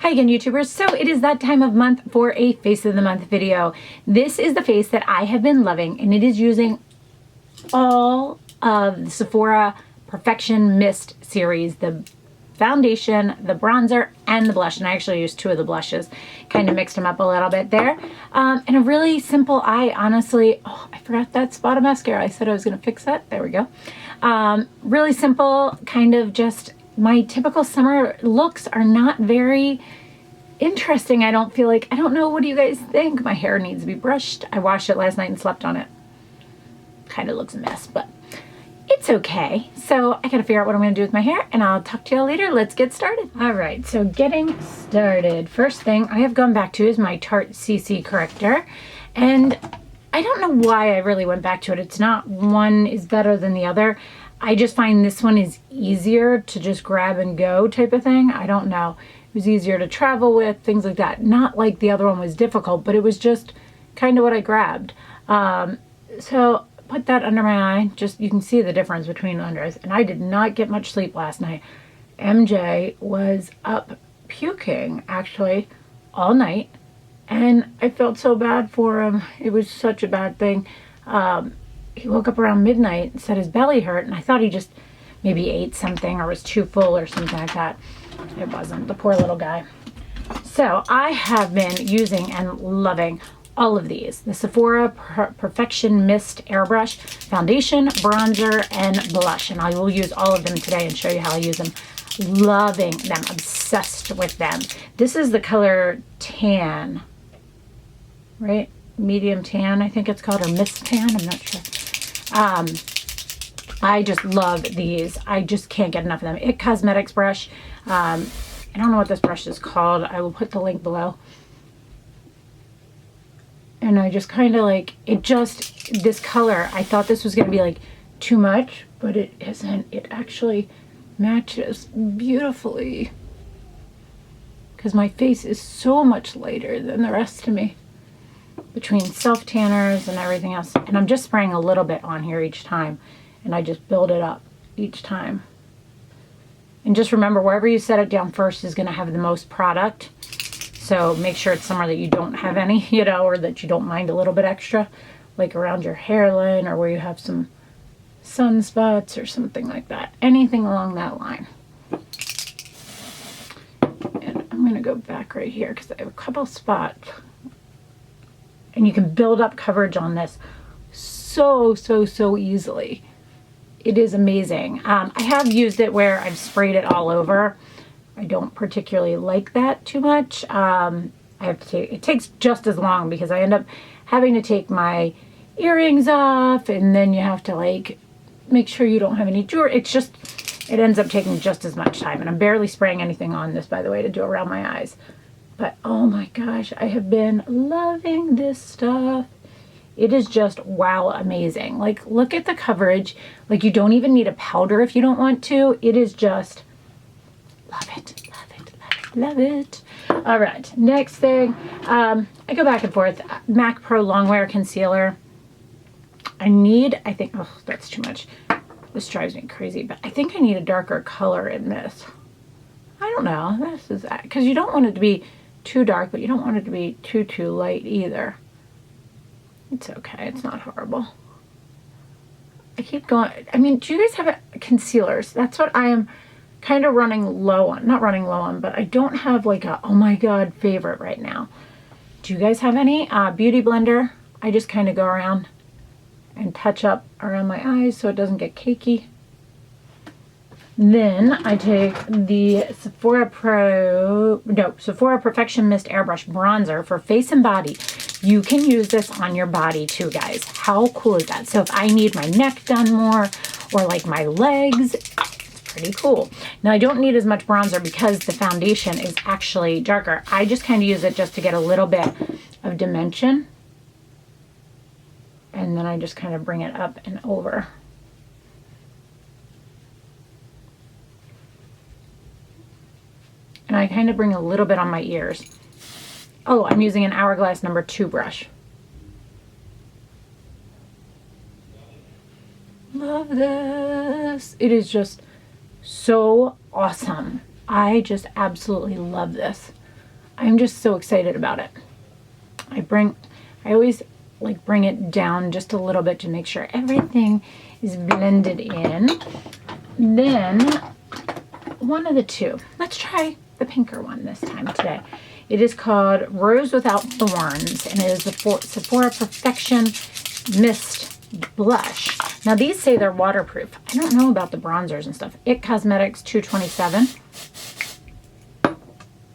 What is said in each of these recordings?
Hi again, YouTubers. So it is that time of month for a Face of the Month video. This is the face that I have been loving, and it is using all of the Sephora Perfection Mist series, the foundation, the bronzer, and the blush. And I actually used two of the blushes, kind of mixed them up a little bit there. And a really simple eye, honestly. Oh, I forgot that spot of mascara. I said I was going to fix that. There we go. Really simple, kind of just my typical summer looks are not very interesting. I don't feel like, I don't know, what do you guys think? My hair needs to be brushed. I washed it last night and slept on it. Kind of looks a mess, but it's okay. So I gotta figure out what I'm gonna do with my hair, and I'll talk to y'all later. Let's get started. All right, so getting started. First thing I have gone back to is my Tarte CC corrector, and I don't know why I really went back to it. It's not one is better than the other. I just find this one is easier to just grab and go type of thing. I don't know. It was easier to travel with, things like that. Not like the other one was difficult, but it was just kind of what I grabbed. So put that under my eye. Just, you can see the difference between unders. And I did not get much sleep last night. MJ was up puking, actually, all night. And I felt so bad for him. It was such a bad thing. He woke up around midnight and said his belly hurt, and I thought he just maybe ate something or was too full or something like that. It wasn't. The poor little guy. So I have been using and loving all of these. The Sephora Perfection Mist Airbrush Foundation, Bronzer, and Blush. And I will use all of them today and show you how I use them. Loving them. Obsessed with them. This is the color Tan. Right? Medium tan, I think it's called, or mist tan, I'm not sure. I just love these. I just can't get enough of them. It Cosmetics brush. I don't know what this brush is called. I will put the link below. And I just kind of like, it just, this color, I thought this was going to be like too much, but it isn't. It actually matches beautifully. Because my face is so much lighter than the rest of me, between self tanners and everything else. And I'm just spraying a little bit on here each time, and I just build it up each time. And just remember, wherever you set it down first is going to have the most product. So make sure it's somewhere that you don't have any, you know, or that you don't mind a little bit extra, like around your hairline or where you have some sunspots or something like that. Anything along that line. And I'm going to go back right here because I have a couple spots. And you can build up coverage on this so easily. It is amazing. I have used it where I've sprayed it all over. I don't particularly like that too much. I have to take, it takes just as long because I end up having to take my earrings off, and then you have to like make sure you don't have any jewelry. It's just, it ends up taking just as much time. And I'm barely spraying anything on this, by the way, to do around my eyes. But oh my gosh, I have been loving this stuff. It is just wow, amazing. Like, look at the coverage. Like, you don't even need a powder if you don't want to. It is just, love it, love it, love it, love it. All right, next thing. I go back and forth. MAC Pro Longwear Concealer. I think, oh, that's too much. This drives me crazy, but I think I need a darker color in this. I don't know. This is, because you don't want it to be too dark, but you don't want it to be too light either. It's okay. It's not horrible. I keep going. I mean, do you guys have concealers? That's what I am kind of running low on. Not running low on, but I don't have like a, oh my God, favorite right now. Do you guys have any? Beauty Blender. I just kind of go around and touch up around my eyes so it doesn't get cakey. Then I take the Sephora Perfection Mist Airbrush Bronzer for face and body. You can use this on your body too, guys. How cool is that? So if I need my neck done more, or like my legs, it's pretty cool. Now I don't need as much bronzer because the foundation is actually darker. I just kind of use it just to get a little bit of dimension. And then I just kind of bring it up and over. And I kind of bring a little bit on my ears. Oh, I'm using an Hourglass number 2 brush. Love this. It is just so awesome. I just absolutely love this. I'm just so excited about it. I always like bring it down just a little bit to make sure everything is blended in. Then one of the two. Let's try the pinker one this time today. It is called Rose Without Thorns, and it is the Sephora Perfection Mist Blush. Now these say they're waterproof. I don't know about the bronzers and stuff. It Cosmetics 227.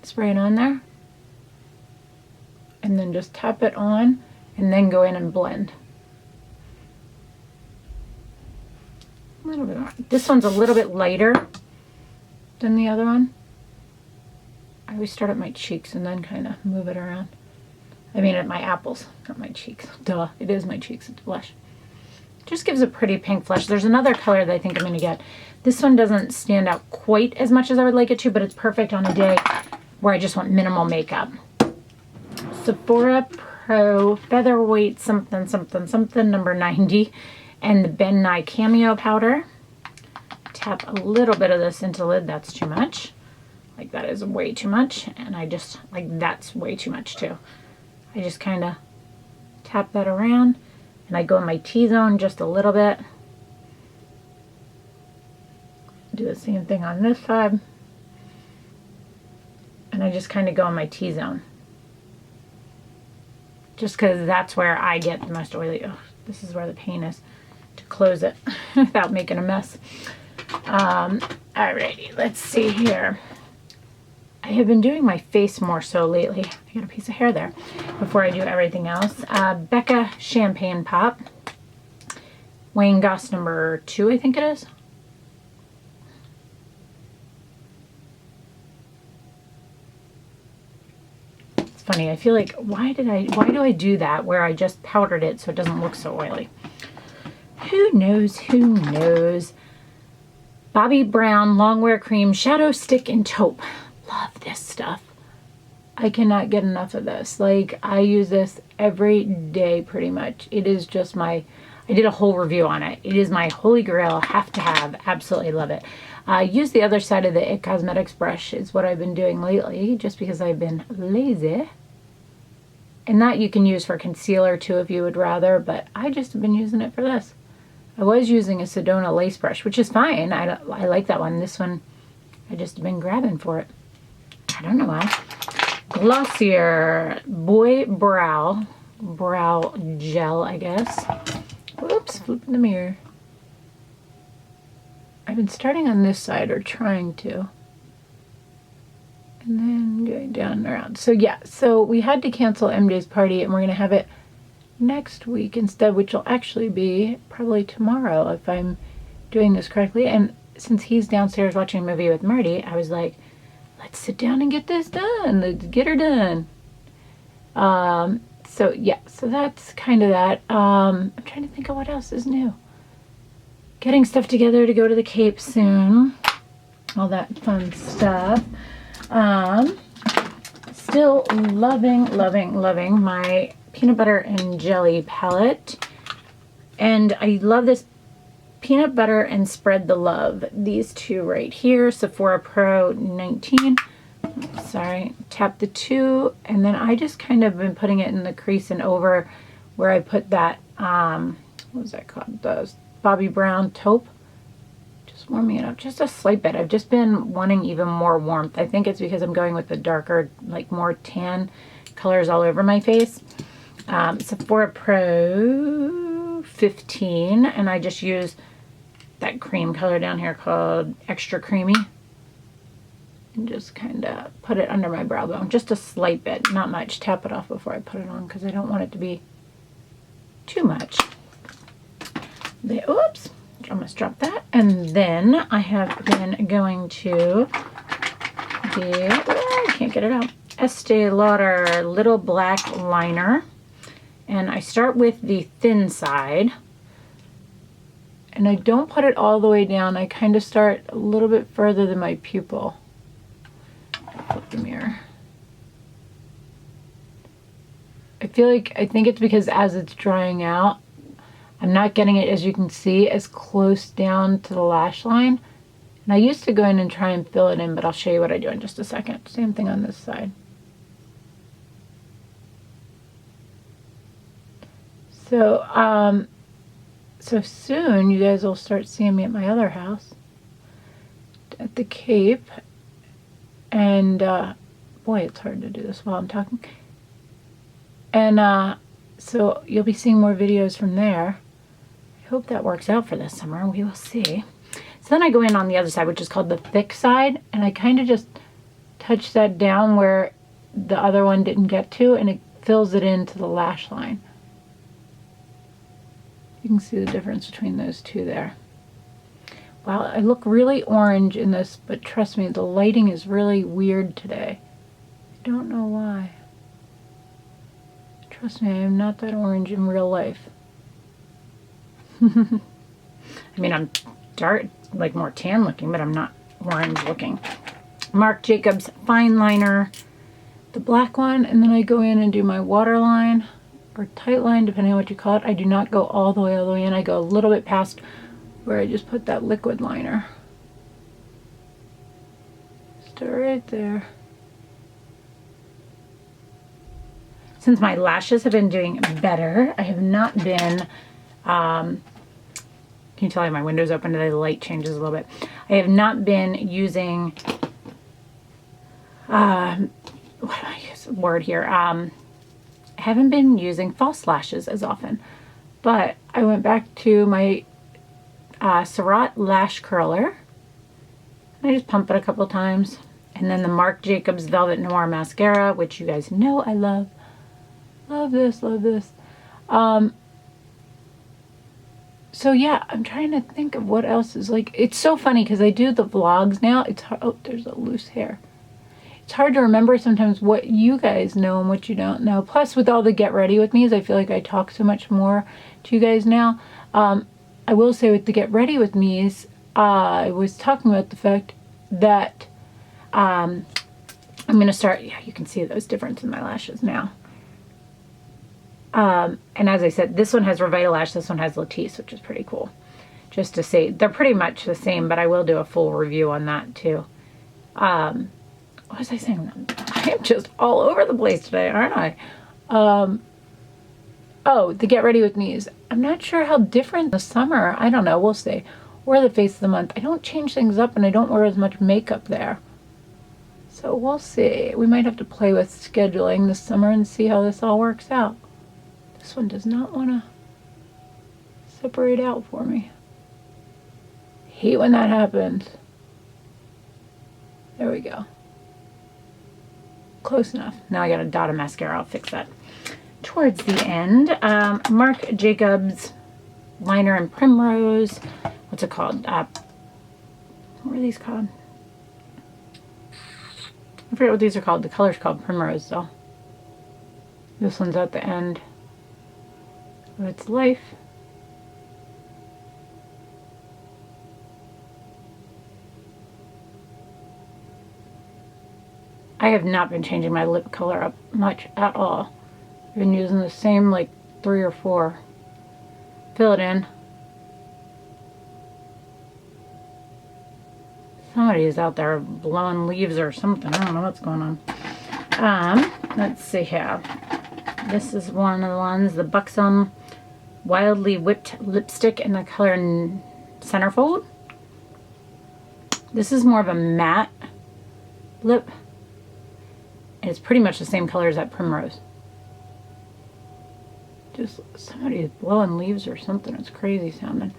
Spray it on there. And then just tap it on and then go in and blend. A little bit more. This one's a little bit lighter than the other one. I always start at my cheeks and then kind of move it around. I mean at my apples, not my cheeks. Duh, it is my cheeks, it's blush. Just gives a pretty pink flush. There's another color that I think I'm going to get. This one doesn't stand out quite as much as I would like it to, but it's perfect on a day where I just want minimal makeup. Sephora Pro Featherweight something something something number 90, and the Ben Nye Cameo Powder. Tap a little bit of this into the lid. That's too much. Like that is way too much, and I just like that's way too much too. I just kind of tap that around, and I go in my T-zone just a little bit. Do the same thing on this side, and I just kind of go in my T-zone. Just because that's where I get the most oily. Oh, this is where the pain is to close it without making a mess. Alrighty, let's see here. I have been doing my face more so lately. I got a piece of hair there before I do everything else. Becca Champagne Pop. Wayne Goss number 2, I think it is. It's funny, I feel like, why do I do that where I just powdered it so it doesn't look so oily? Who knows, who knows? Bobbi Brown Longwear Cream Shadow Stick and Taupe. Love this stuff. I cannot get enough of this. Like, I use this every day pretty much. It is just I did a whole review on it. It is my holy grail, have to have. Absolutely love it. Use the other side of the It Cosmetics brush is what I've been doing lately, just because I've been lazy. And that you can use for concealer too if you would rather, but I just have been using it for this. I was using a Sedona lace brush, which is fine. I like that one. This one, I just have been grabbing for it. I don't know why. Glossier Boy Brow Gel, I guess. Whoops, flipping the mirror. I've been starting on this side, or trying to. And then going down and around. So yeah, so we had to cancel MJ's party, and we're going to have it next week instead, which will actually be probably tomorrow if I'm doing this correctly. And since he's downstairs watching a movie with Marty, I was like, let's sit down and get this done. Let's get her done. So yeah, so that's kind of that. I'm trying to think of what else is new. Getting stuff together to go to the Cape soon. All that fun stuff. Still loving my peanut butter and jelly palette. And I love this Peanut Butter and Spread the Love. These two right here, Sephora Pro 19. Sorry, tap the 2, and then I just kind of been putting it in the crease and over where I put that, what was that called? The Bobbi Brown Taupe. Just warming it up just a slight bit. I've just been wanting even more warmth. I think it's because I'm going with the darker, like more tan colors all over my face. Sephora Pro 15, and I just use that cream color down here called Extra Creamy, and just kind of put it under my brow bone, just a slight bit, not much. Tap it off before I put it on because I don't want it to be too much. Oops, almost dropped that. And then I have been going to I can't get it out, Estee Lauder Little Black Liner, and I start with the thin side. And I don't put it all the way down. I kind of start a little bit further than my pupil. Flip the mirror. I think it's because as it's drying out, I'm not getting it, as you can see, as close down to the lash line. And I used to go in and try and fill it in, but I'll show you what I do in just a second. Same thing on this side. So, so soon you guys will start seeing me at my other house at the Cape. And, boy, it's hard to do this while I'm talking. And, so you'll be seeing more videos from there. I hope that works out for this summer. We will see. So then I go in on the other side, which is called the thick side, and I kind of just touch that down where the other one didn't get to, and it fills it into the lash line. You can see the difference between those two there. Wow, I look really orange in this, but trust me, the lighting is really weird today. I don't know why. Trust me, I am not that orange in real life. I mean, I'm dark, like more tan looking, but I'm not orange looking. Marc Jacobs fine liner, the black one, and then I go in and do my waterline or tight line, depending on what you call it. I do not go all the way in. I go a little bit past where I just put that liquid liner. Just right there. Since my lashes have been doing better, I have not been, can you tell me my window's open today? The light changes a little bit. I have not been using, what do I use? Word here. I haven't been using false lashes as often, but I went back to my Sephora lash curler. I just pump it a couple times. And then the Marc Jacobs Velvet Noir mascara, which you guys know I love. Love this, love this. So yeah, I'm trying to think of what else is like. It's so funny because I do the vlogs now. It's hard, oh, there's a loose hair. It's hard to remember sometimes what you guys know and what you don't know. Plus, with all the Get Ready With Me's, I feel like I talk so much more to you guys now. I will say with the Get Ready With Me's, I was talking about the fact that I'm going to start, yeah, you can see those difference in my lashes now. And as I said, this one has Revitalash, this one has Latisse, which is pretty cool. Just to say, they're pretty much the same, but I will do a full review on that too. What was I saying? I am just all over the place today, aren't I? Oh, the Get Ready With Me's. I'm not sure how different the summer, I don't know, we'll see. Or the face of the month. I don't change things up and I don't wear as much makeup there. So we'll see. We might have to play with scheduling this summer and see how this all works out. This one does not want to separate out for me. Hate when that happens. There we go. Close enough. Now I got a dot of mascara. I'll fix that towards the end. Marc Jacobs liner in Primrose. What's it called? What are these called? I forget what these are called. The color's called Primrose though. This one's at the end of its life. I have not been changing my lip color up much at all. I've been using the same like 3 or 4. Fill it in. Somebody is out there blowing leaves or something. I don't know what's going on. Let's see here. This is one of the ones, the Buxom Wildly Whipped Lipstick in the color Centerfold. This is more of a matte lip. And it's pretty much the same color as that Primrose. Just somebody is blowing leaves or something. It's crazy sounding.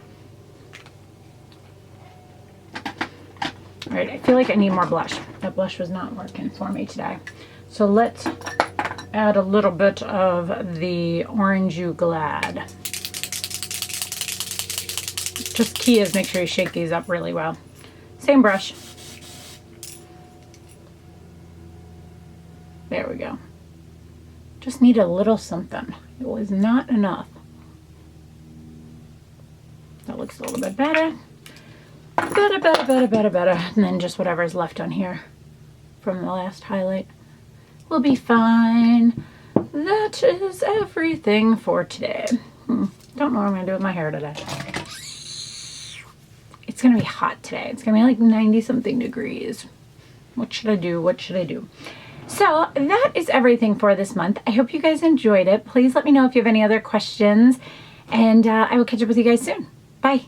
Alright, I feel like I need more blush. That blush was not working for me today. So let's add a little bit of the Orange You Glad. Just key is make sure you shake these up really well. Same brush. There we go. Just need a little something. It was not enough. That looks a little bit better. Better. And then just whatever's left on here from the last highlight will be fine. That is everything for today. Don't know what I'm going to do with my hair today. It's going to be hot today. It's going to be like 90 something degrees. What should I do? What should I do? So that is everything for this month. I hope you guys enjoyed it. Please let me know if you have any other questions, and I will catch up with you guys soon. Bye.